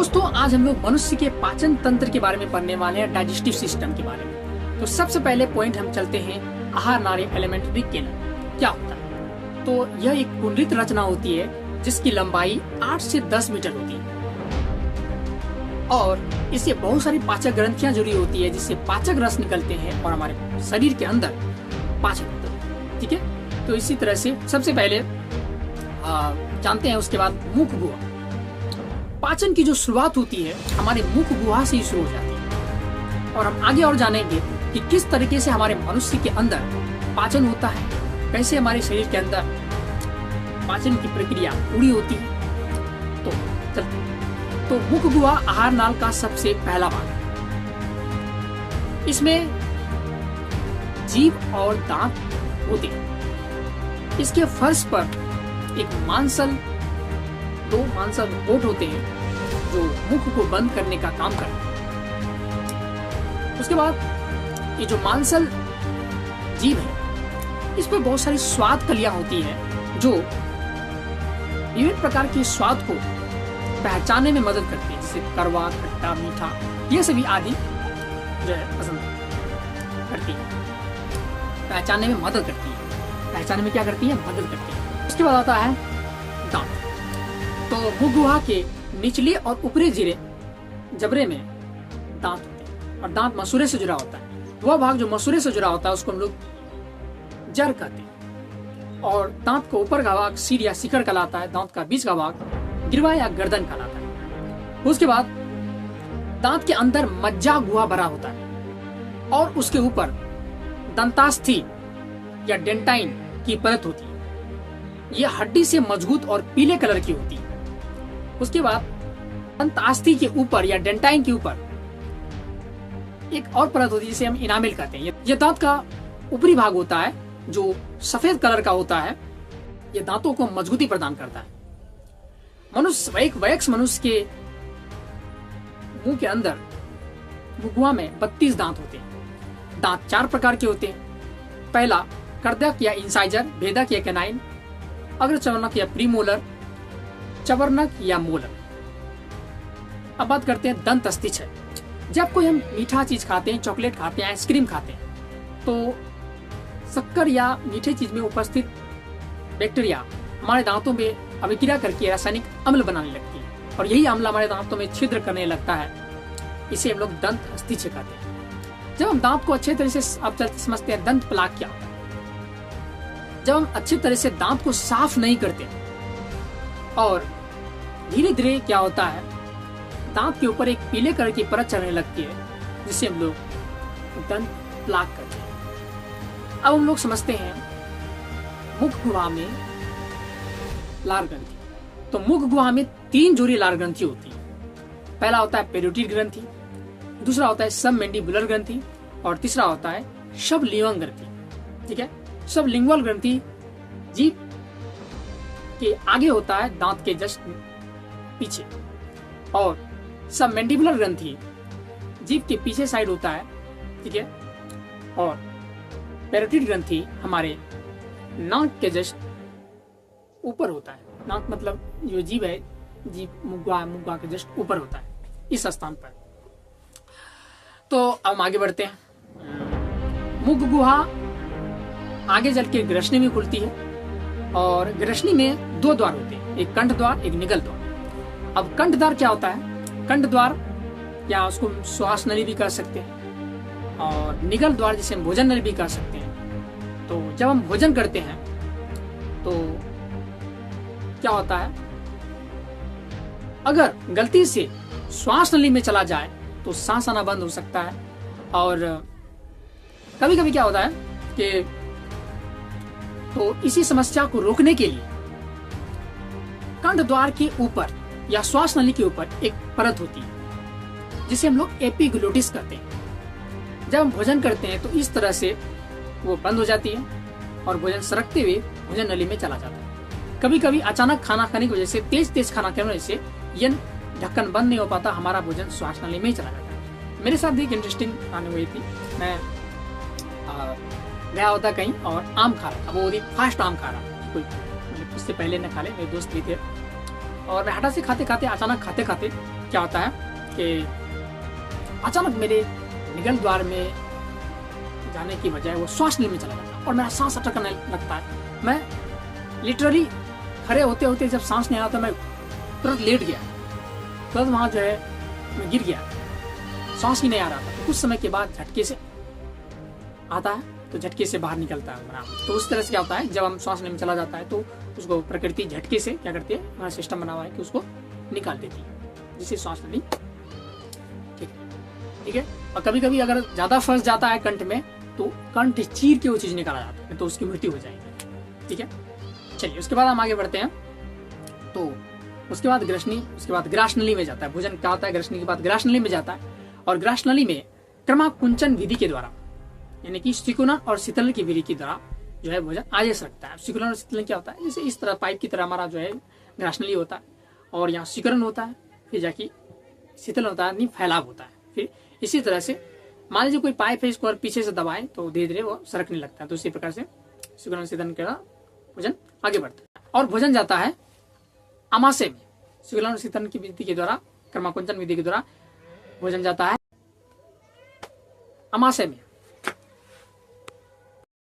दोस्तों आज हम लोग मनुष्य के पाचन तंत्र के बारे में पढ़ने वाले हैं, डाइजेस्टिव सिस्टम के बारे में। तो सबसे पहले पॉइंट हम चलते हैं आहार नाली एलिमेंट्री कैनाल क्या होता है। तो यह एक कुंडलित रचना होती है जिसकी लंबाई 8 से 10 मीटर होती है और इससे बहुत सारी पाचक ग्रंथियां जुड़ी होती है जिससे पाचक रस निकलते हैं और हमारे शरीर के अंदर पाचन होता है। ठीक है, तो इसी तरह से सबसे पहले जानते हैं, उसके बाद मुख गुहा। पाचन की जो शुरुआत होती है हमारे मुख गुहा से ही शुरू हो जाती है और हम आगे और जानेंगे कि किस तरीके से हमारे मनुष्य के अंदर पाचन होता है, कैसे हमारे शरीर के अंदर पाचन की प्रक्रिया पूरी होती है। तो चलते तो मुख गुहा आहार नाल का सबसे पहला भाग है। इसमें जीभ और दांत होते हैं। इसके फर्श पर एक दो मांसल होठ होते हैं जो मुख को बंद करने का काम करते हैं। उसके बाद ये जो मांसल जीभ है इस पर बहुत सारी स्वाद कलियां होती हैं जो विभिन्न प्रकार के स्वाद को पहचानने में मदद करती है, जैसे कड़वा, खट्टा, मीठा, ये सभी आदि जो है पसंद करती है, पहचानने में मदद करती है। पहचानने में क्या करती है? मदद करती है। उसके बाद आता है दांत। तो मुख गुहा के निचले और ऊपरी जबड़े में दांत होते हैं और दांत मसूड़े से जुड़ा होता है। वह भाग जो मसूड़े से जुड़ा होता है उसको हम लोग जड़ कहते हैं और दांत को ऊपर का भाग सिर या शिखर कहलाता है। दांत का बीच का भाग गिरवा या गर्दन कहलाता है। उसके बाद दांत के अंदर मज्जा गुहा भरा होता है और उसके ऊपर दंतास्थि या डेंटाइन की परत होती है। यह हड्डी से मजबूत और पीले कलर की होती है। उसके बाद दंतास्थि के ऊपर या डेंटाइन के ऊपर एक और परत होती है जिसे हम इनामेल कहते हैं। यह दांत का ऊपरी भाग होता है जो सफेद कलर का होता है। यह दांतों को मजबूती प्रदान करता है। वयस्क मनुष्य के मुंह के अंदर मुख गुहा में 32 दांत होते हैं। दांत 4 प्रकार के होते हैं। पहला कर्दक या इंसाइजर, भेदक या कैनाइन, अग्रचवर्णक या प्रीमोलर, चवर्णक या मोलर। अब बात करते हैं दंत अस्थिच है। जब कोई हम मीठा चीज खाते हैं, चॉकलेट खाते हैं, आइसक्रीम खाते हैं, तो शक्कर या मीठे चीज में उपस्थित बैक्टीरिया हमारे दांतों में अभिक्रिया करके रासायनिक अम्ल बनाने लगती है और यही अम्ल हमारे दांतों में छिद्र करने लगता है। इसे हम लोग दंत अस्थिच कहते हैं। जब हम दांत को अच्छे तरह से अब समझते हैं दंत प्लाक क्या होता है। जब हम अच्छी तरह से दांत को साफ नहीं करते और धीरे धीरे क्या होता है, दांत के ऊपर एक पीले कलर की परत चढ़ने लगती है जिसे हम लोग दंत प्लाक कहते हैं। अब हम लोग समझते हैं मुख गुहा में लार ग्रंथि। तो मुख गुहा में 3 जोड़ी लार ग्रंथि होती है। पहला होता है पेरोटिड ग्रंथि, दूसरा होता है सबमैंडिबुलर ग्रंथि और तीसरा होता है सबलिंगुअल ग्रंथि। ठीक है, सबलिंगुअल ग्रंथि जीभ के आगे होता है, दांत के जस्ट पीछे, और सबमैंडिबुलर ग्रंथि जीभ के पीछे साइड होता है। ठीक है, और पेरोटिड ग्रंथि हमारे नाक के जस्ट ऊपर होता है। नाक मतलब जो जीभ है, जीभ मुख गुहा के जस्ट ऊपर होता है, इस स्थान पर। तो अब हम आगे बढ़ते हैं। मुख गुहा आगे चल के ग्रसनी में खुलती है और ग्रसनी में 2 द्वार होते हैं, एक कंठ द्वार, एक निगल द्वार। अब कंठ द्वार क्या होता है? कंठ द्वार या उसको श्वास नली भी कह सकते हैं और निगल द्वार जिसे हम भोजन नली भी कह सकते हैं। तो जब हम भोजन करते हैं तो क्या होता है, अगर गलती से श्वास नली में चला जाए तो सांस आना बंद हो सकता है। और कभी कभी क्या होता है कि तो इसी समस्या को रोकने के लिए कंठ द्वार के ऊपर या श्वास नली के ऊपर एक परत होती है जिसे हम लोग एपिग्लोटिस कहते हैं। जब हम भोजन करते हैं तो इस तरह से वो बंद हो जाती है और भोजन सरकते हुए भोजन नली में चला जाता है। कभी कभी अचानक खाना खाने की वजह से तेज खाना खाने की वजह से यह ढक्कन बंद नहीं हो पाता, हमारा भोजन श्वास नली में ही चला जाता है। मेरे साथ भी एक इंटरेस्टिंग कहानी हुई थी। मैं गया होता कहीं और आम खा रहा था। वो दिन फास्ट आम खा रहा था, कोई उससे पहले न खा ले, मेरे दोस्त भी थे और मैं हटा से खाते खाते अचानक खाते खाते क्या होता है कि अचानक मेरे निगल द्वार में जाने की बजाय वो श्वास लेने में चला जाता है और मेरा सांस अटकने लगता है। मैं लिटरली खड़े होते होते जब सांस नहीं आया तो मैं तुरंत लेट गया, तुरंत वहां जो है मैं गिर गया, सांस ही नहीं आ रहा था। तो कुछ समय के बाद झटके से आता है, तो झटके से बाहर निकलता है हमारा। तो उस तरह से क्या होता है, जब हम सांस लेने में चला जाता है तो उसको प्रकृति झटके से क्या करती है, हमारा सिस्टम बना हुआ है कि उसको निकाल देती है, जिससे सांस लेनी ठीक है। और कभी कभी अगर ज्यादा फंस जाता है कंठ में तो कंठ चीर के वो चीज निकाला जाता है, तो उसकी मृत्यु हो जाएगी। ठीक है, चलिए उसके बाद हम आगे बढ़ते हैं। तो उसके बाद ग्रसनी, उसके बाद ग्रासनली में जाता है। भोजन क्या होता है, ग्रसनी के बाद ग्रासनली में जाता है। और ग्रासनली में क्रमाकुंचन विधि के द्वारा, यानी कि सिकुड़न और शीतलन की विधि के द्वारा जो है भोजन आदेश रखता है। सिकुड़न और शीतलन क्या होता है, जैसे इस तरह पाइप की तरह हमारा जो है ग्रासनली होता है, और यहाँ सिकुड़न होता है, फिर जाके शीतलन होता है, यानी फैलाव होता है। फिर इसी तरह से मान लीजिए कोई पाइप है, इसको पीछे से दबाएं तो धीरे धीरे वो सरकने लगता है। तो इसी प्रकार से सिकुड़न शीतलन के भोजन आगे बढ़ता है। और भोजन जाता है अमाशय में। सिकुड़न और शीतलन की विधि के द्वारा, क्रमाकुंचन विधि के द्वारा भोजन जाता है अमाशय में।